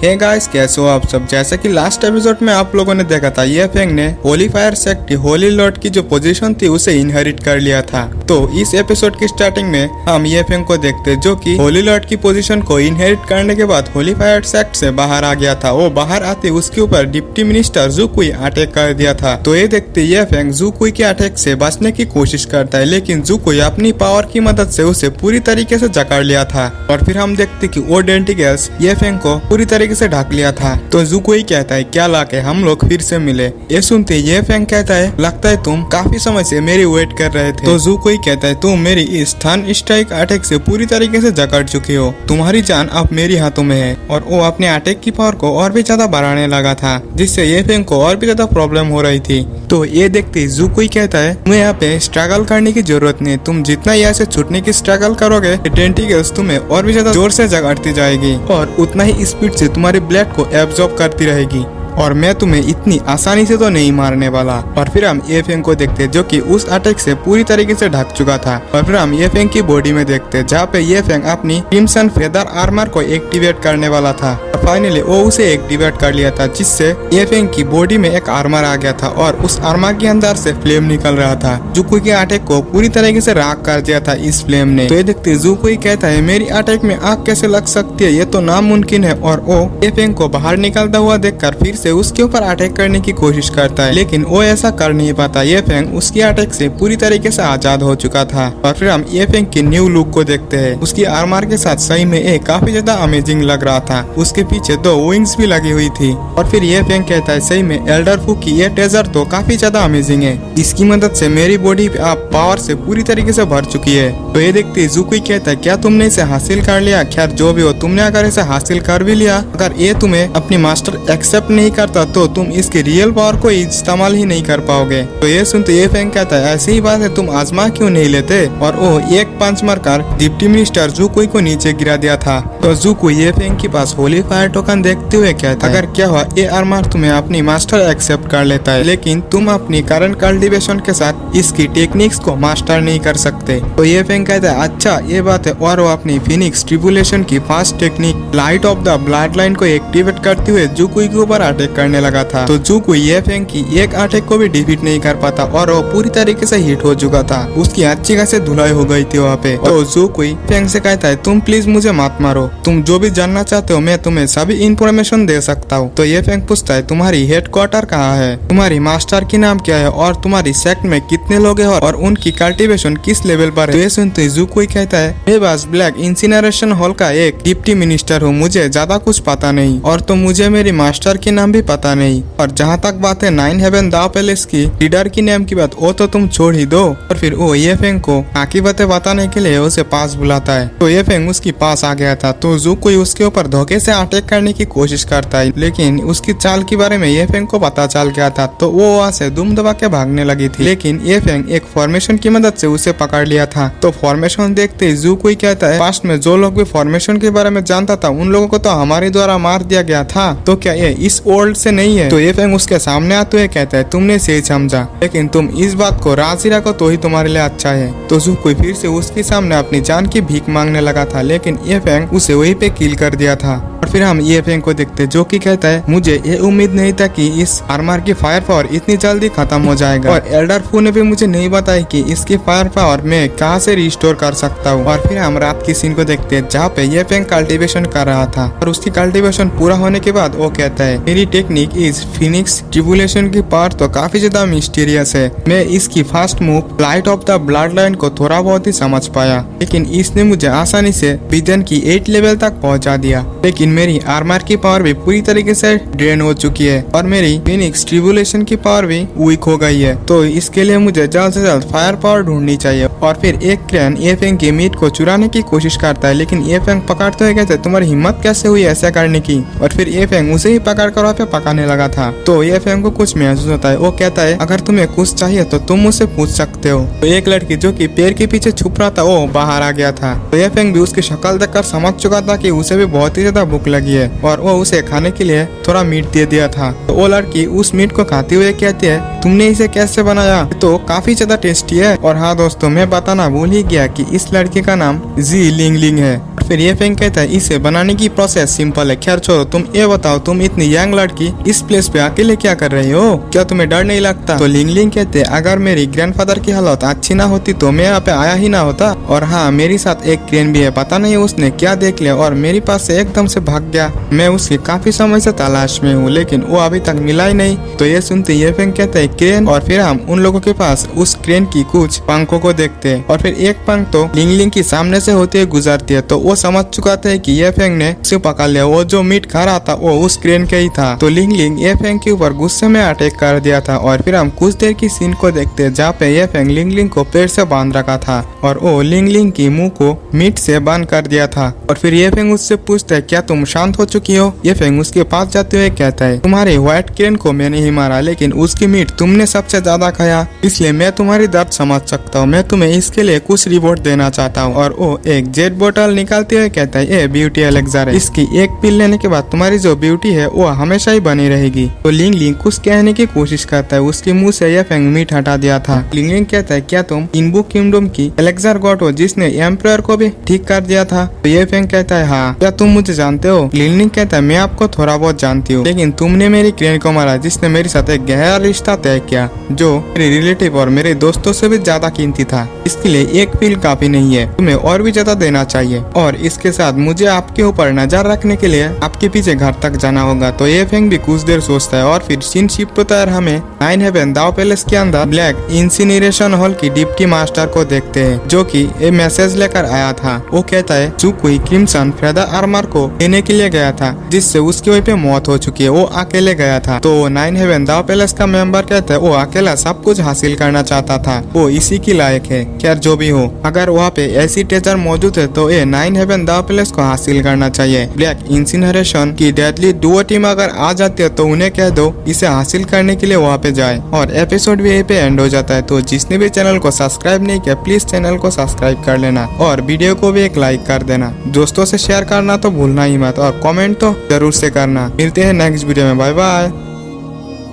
Hey guys, कैसे हो आप सब। जैसा कि लास्ट एपिसोड में आप लोगों ने देखा था, ये फेंग ने Holi fire sect Holi Lord की जो पोजीशन थी उसे इनहेरिट कर लिया था। तो इस एपिसोड की स्टार्टिंग में हम ये फेंग को देखते जो कि होली लॉर्ड की पोजीशन को इनहेरिट करने के बाद होली फायर सेक्ट से बाहर आ गया था। वो बाहर आते उसके ऊपर डिप्टी मिनिस्टर जुकुई अटैक कर दिया था। तो ये देखते ये फेंग जुकुई के अटैक से बचने की कोशिश करता है, लेकिन जुकुई अपनी पावर की मदद से उसे पूरी तरीके से जकड़ लिया था। और फिर हम देखते कि वो डेंटिगल्स ये फेंग को पूरी तरीके से ढक लिया था। तो जुकुई कहता है क्या लाके हम लोग फिर से मिले। ये सुनते ये फेंग कहता है लगता है तुम काफी समय से मेरी वेट कर रहे थे। तो जुकुई कहता है तुम मेरी इस थन स्ट्राइक अटैक से पूरी तरीके से जकड़ चुके हो, तुम्हारी जान अब मेरी हाथों में है। और वो अपने अटैक की पावर को और भी ज्यादा बढ़ाने लगा था, जिससे ये फेंग को और भी ज्यादा प्रॉब्लम हो रही थी। तो ये देखते जुकुई कहता है तुम्हें यहाँ पे स्ट्रगल करने की जरूरत नहीं, तुम जितना यहाँ से छूटने की स्ट्रगल करोगे टेंटिकल्स तुम्हें और भी ज्यादा जोर से जगाड़ती जाएगी और उतना ही स्पीड से तुम्हारे ब्लड को एब्जॉर्ब करती रहेगी और मैं तुम्हें इतनी आसानी से तो नहीं मारने वाला। और फिर हम ये फेंग को देखते जो कि उस अटैक से पूरी तरीके से ढक चुका था। और फिर हम ये फेंग की बॉडी में देखते जहाँ पे ये फेंग अपनी क्रिम्सन फेदर आर्मर को एक्टिवेट करने वाला था। फाइनली वो उसे एक्टिवेट कर लिया था, जिससे ये फेंग की बॉडी में एक आर्मर आ गया था और उस आर्मर के अंदर से फ्लेम निकल रहा था। जुकुई के अटैक को पूरी तरीके से राख कर दिया था इस फ्लेम ने। तो ये देखते जुकुई कहता है मेरी अटैक में आग कैसे लग सकती है, ये तो नामुमकिन है। और वो ये फेंग को बाहर निकलता हुआ देखकर फिर से उसके ऊपर अटैक करने की कोशिश करता है, लेकिन वो ऐसा कर नहीं पाता। ये फेंग उसकी अटैक से पूरी तरीके से आजाद हो चुका था। और फिर हम ये फेंग की न्यू लुक को देखते हैं। उसकी आर्मर के साथ सही में एक काफी ज्यादा अमेजिंग लग रहा था। उसके पीछे 2 विंग्स भी लगी हुई थी। और फिर ये फेंग कहता है सही में एल्डर फू की ये टेजर तो काफी ज्यादा अमेजिंग है, इसकी मदद से मेरी बॉडी आप पावर से पूरी तरीके से भर चुकी है। तो ये देखते जुकुई कहता है क्या तुमने इसे हासिल कर लिया। खैर जो भी हो, तुमने अगर इसे हासिल कर भी लिया, अगर ये तुम्हें अपनी मास्टर एक्सेप्ट नहीं करता तो तुम इसकी रियल पावर को इस्तेमाल ही नहीं कर पाओगे। तो ये सुनते ये फेंग कहता है ऐसी ही बात है, तुम आजमा क्यों नहीं लेते। और वो एक पंच मारकर डिप्टी मिनिस्टर जुकुई को नीचे गिरा दिया था। तो जुकुई ये फेंग के पास होली फायर टोकन देखते हुए कहता है अगर क्या हुआ ये आर्मर तुम्हें अपनी मास्टर एक्सेप्ट कर लेता है, लेकिन तुम अपनी करंट कल्टीवेशन के साथ इसकी टेक्निक्स को मास्टर नहीं कर सकते। तो ये फेंग कहता है अच्छा ये बात है। और वो अपनी फिनिक्स ट्रिबुलेशन की fast technique light of the blood line को एक्टिवेट करते हुए जुकुई के ऊपर अटैक करने लगा था। तो जुकुई ये फेंग की एक अटैक को भी डिफीट नहीं कर पाता और वो पूरी तरीके से हिट हो चुका था। उसकी अच्छी खासी धुलाई हो गई थी वहाँ पे। तो जुकुई फेंग से कहता है तुम प्लीज मुझे मत मारो, तुम जो भी जानना चाहते हो मैं तुम्हें सभी इंफॉर्मेशन दे सकता हूँ। तो ये फेंग पूछता है तुम्हारी हेडक्वार्टर कहाँ है, तुम्हारी मास्टर की नाम क्या है और तुम्हारी सेक्ट में कितने लोग हैं और उनकी कल्टीवेशन किस लेवल पर है। तो ये सुनते जुकुई कहता है मेरे पास ब्लैक इंसिनरेशन हॉल का एक डिप्टी मिनिस्टर हूँ, मुझे ज्यादा कुछ पता नहीं और तो मुझे मेरी मास्टर की नाम भी पता नहीं। और जहाँ तक बात है 9 हेवन दा पैलेस की लीडर की नाम की बात, वो तो तुम छोड़ ही दो। और फिर वो ये फेंग को बाकी बातें बताने के लिए उसे पास बुलाता है। तो ये फेंग उसकी पास आ गया था। तो जुकुई उसके ऊपर धोखे से अटैक करने की कोशिश करता है, लेकिन उसकी चाल के बारे में ये फेंग को पता चल गया था। तो वो वहाँ से दुम दबा के भागने लगी थी, लेकिन ये फेंग एक फॉर्मेशन की मदद से उसे पकड़ लिया था। तो फॉर्मेशन देखते ही जुकुई कहता है पास्ट में जो लोग भी फॉर्मेशन के बारे में जानता था उन लोगों को तो हमारे द्वारा मार दिया गया था, तो क्या ये इस वर्ल्ड से नहीं है। तो ये फेंग उसके सामने आते हुए कहता है तुमने सही समझा, लेकिन तुम इस बात को राजी रखो तो ही तुम्हारे लिए अच्छा है। तो जुकुई फिर से उसके सामने अपनी जान की भीख मांगने लगा था, लेकिन ये फेंग उसे वहीं पे किल कर दिया था। और फिर हम ये फेंग को देखते जो कि कहता है मुझे ये उम्मीद नहीं था कि इस आर्मर की फायर पावर इतनी जल्दी खत्म हो जाएगा और एल्डर फू ने भी मुझे नहीं बताया कि इसकी फायर पावर मैं कहाँ से रिस्टोर कर सकता हूँ। और फिर हम रात की सीन को देखते हैं जहाँ पे ये फेंग कल्टीवेशन कर रहा था और उसकी कल्टीवेशन पूरा होने के बाद वो कहता है मेरी टेक्निक इस फिनिक्स ट्रिबुलेशन की पावर तो काफी ज्यादा मिस्टीरियस है, मैं इसकी fast move light of the blood line को थोड़ा बहुत ही समझ पाया, लेकिन इसने मुझे आसानी से विजन की 8 लेवल तक पहुँचा दिया। लेकिन मेरी आर्मर की पावर भी पूरी तरीके से ड्रेन हो चुकी है और मेरी फिनिक्स ट्रिबुलेशन की पावर भी वीक हो गई है। तो इसके लिए मुझे जल्द से जल्द फायर पावर ढूंढनी चाहिए। और फिर एक क्रेन ये फेंग की मीट को चुराने की कोशिश करता है, लेकिन ये फेंग पकड़ते हुए कहते हैं तुम्हारी हिम्मत कैसे हुई ऐसा करने की। और फिर ये फेंग उसे ही पकड़ कर वहाँ पे पकाने लगा था। तो ये फेंग को कुछ महसूस होता है, वो कहता है अगर तुम्हें कुछ चाहिए तो तुम मुझसे पूछ सकते हो। तो एक लड़की जो कि पेड़ के पीछे छुप रहा था वो बाहर आ गया था। तो ये फेंग भी उसकी शक्ल देखकर समझ चुका था कि उसे भी बहुत ही ज्यादा भूख लगी लगी है और वो उसे खाने के लिए थोड़ा मीट दे दिया था। तो वो लड़की उस मीट को खाते हुए कहती है, तुमने इसे कैसे बनाया, तो काफी ज्यादा टेस्टी है। और हाँ दोस्तों, मैं बताना भूल ही गया कि इस लड़के का नाम जी लिंग लिंग है। फिर ये फेंग कहता है, इसे बनाने की प्रोसेस सिंपल है। खैर छोड़ो, तुम ये बताओ, तुम इतनी यंग लड़की इस प्लेस पे अकेले क्या कर रही हो, क्या तुम्हें डर नहीं लगता। तो लिंग लिंग कहते हैं, अगर मेरी ग्रैंडफादर की हालत अच्छी ना होती तो मैं यहाँ पे आया ही ना होता। और हाँ, मेरी साथ एक क्रेन भी है, पता नहीं उसने क्या देख लिया और मेरे पास से एकदम से भाग गया। मैं उसकी काफी समय से तलाश में हूँ, लेकिन वो अभी तक मिला ही नहीं। तो ये सुनते ये फेंग कहते है क्रेन, और फिर हम उन लोगों के पास उस क्रेन की कुछ पंखों को देखते हैं। और फिर एक पंख तो लिंग लिंग की सामने से होते हुए गुजरती है। तो वो समझ चुका था कि ये फेंग ने उसे पकड़ लिया, वो जो मीट खा रहा था वो उस क्रेन का ही था। तो लिंग लिंग ये फेंग के ऊपर गुस्से में अटैक कर दिया था। और फिर हम कुछ देर की सीन को देखते हैं जहाँ पे ये फेंग लिंग लिंग को पेड़ से बांध रखा था और वो लिंग लिंग की मुंह को मीट से बंद कर दिया था। और फिर ये फेंग उससे पूछता है, क्या तुम शांत हो चुकी हो। ये फेंग उसके पास जाते हुए कहता है, तुम्हारे व्हाइट क्रेन को मैंने ही मारा, लेकिन उसकी मीट तुमने सबसे ज्यादा खाया, इसलिए मैं तुम्हारी दर्द समझ सकता हूँ। मैं तुम्हें इसके लिए कुछ रिवॉर्ड देना चाहता हूँ। और वो एक जेट बोतल निकालते हुए कहता है, ये ब्यूटी एलेक्सर है, इसकी एक पिल लेने के बाद तुम्हारी जो ब्यूटी है वो हमेशा ही बनी रहेगी। तो लिंग लिंग कुछ कहने की कोशिश करता है, उसके मुंह से ये फेंग मीट हटा दिया था। लिंग लिंग कहता है, क्या तुम इनबू किंगडम की एलेक्सर गॉड हो जिसने एम्परर को भी ठीक कर दिया था। तो ये फेंग कहता है, हाँ। क्या तुम मुझे जानते हो। लिंग लिंग कहता है, मैं आपको थोड़ा बहुत जानती हूँ, लेकिन तुमने मेरी क्रेन को मारा जिसने मेरे साथ एक गहरा रिश्ता तय किया, जो मेरे रिलेटिव और मेरे दोस्तों से भी ज्यादा कीमती था। इसके लिए एक पिल काफी नहीं है, तुम्हें और भी ज्यादा देना चाहिए। और इसके साथ मुझे आपके ऊपर नजर रखने के लिए आपके पीछे घर तक जाना होगा। तो ये फेंग भी कुछ देर सोचता है और फिर सीन शिफ्ट होता है, हमें नाइन हेवन दाव पैलेस के अंदर ब्लैक इंसिनरेशन हॉल की डिप्टी मास्टर को देखते हैं, जो कि एक मैसेज लेकर आया था। वो कहता है सुकुई क्रिम्सन फेदर आर्मर को लेने के लिए गया था, जिससे उसकी वहीं पे मौत हो चुकी है, वो अकेले गया था। तो नाइन हेवन दाव पैलेस का मेंबर कहता है, वो अकेला सब कुछ हासिल करना चाहता था, वो इसी की लायक है। खैर जो भी हो, अगर वहाँ पे ऐसी ट्रेजर मौजूद है तो ये नाइन हेवन दाव पैलेस को हासिल करना चाहिए। ब्लैक इंसिनरेशन की डेडली डुओ टीम अगर आ जाती है तो उन्हें कह दो इसे हासिल करने के लिए वहाँ पे जाए। और एपिसोड भी यहीं पे एंड हो जाता है। तो जिसने भी चैनल को सब्सक्राइब नहीं किया, प्लीज चैनल को सब्सक्राइब कर लेना और वीडियो को भी एक लाइक कर देना। दोस्तों से शेयर करना तो भूलना ही मत और कमेंट तो जरूर से करना। मिलते हैं नेक्स्ट वीडियो में, बाय बाय।